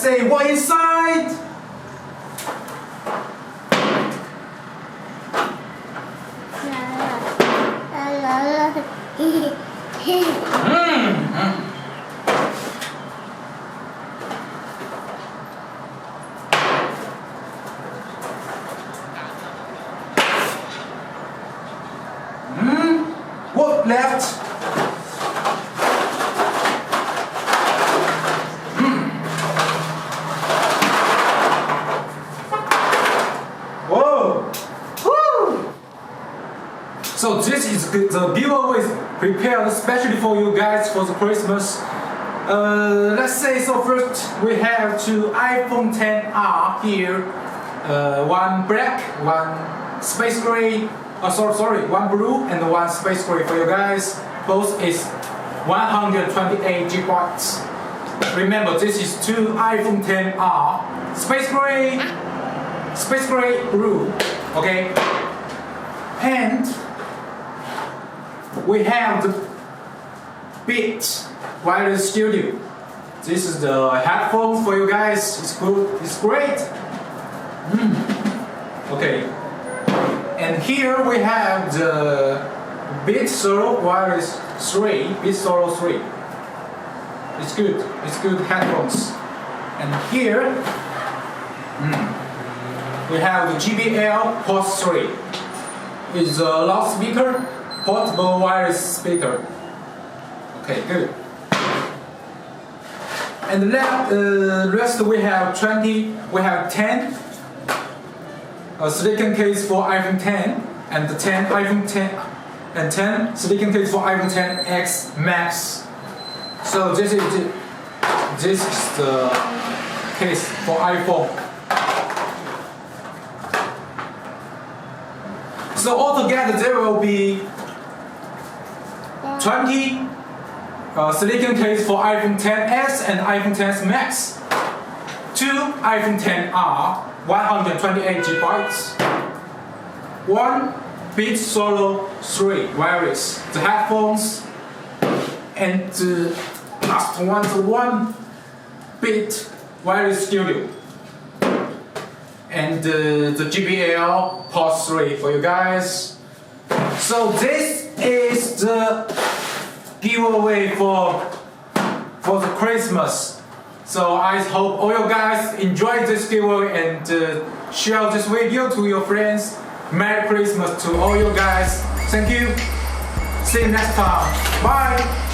say what inside? What left? Whoa! Woo! So this is the giveaway prepared especially for you guys for the Christmas. Let's say so. First we have two iPhone XR here. One black, one space gray. Sorry, one blue and one space gray for you guys. Both is 128 GB. Remember, this is two iPhone XR. Space gray, blue. Okay. And we have the Beats Wireless Studio. This is the headphones for you guys. It's good. It's great. Okay. And here we have the Beats Solo Wireless 3, Beats Solo 3. It's good headphones. And here we have the JBL Port 3. It's a loudspeaker, portable wireless speaker. Okay, good. And the rest we have 10 silicon case for iPhone 10 and the 10 iPhone 10 and 10 silicon case for iPhone 10X Max. So this is the case for iPhone. So altogether there will be 20 silicon case for iPhone 10s and iPhone 10s Max, 2 iPhone 10R, 128 GB, 1 Beats Solo 3 wireless, the headphones, and the last one, the 1 Beat Wireless Studio, and the JBL Port 3 for you guys. So this is the giveaway for the Christmas. So I hope all you guys enjoy this giveaway and share this video to your friends. Merry Christmas to all you guys. Thank you. See you next time. Bye.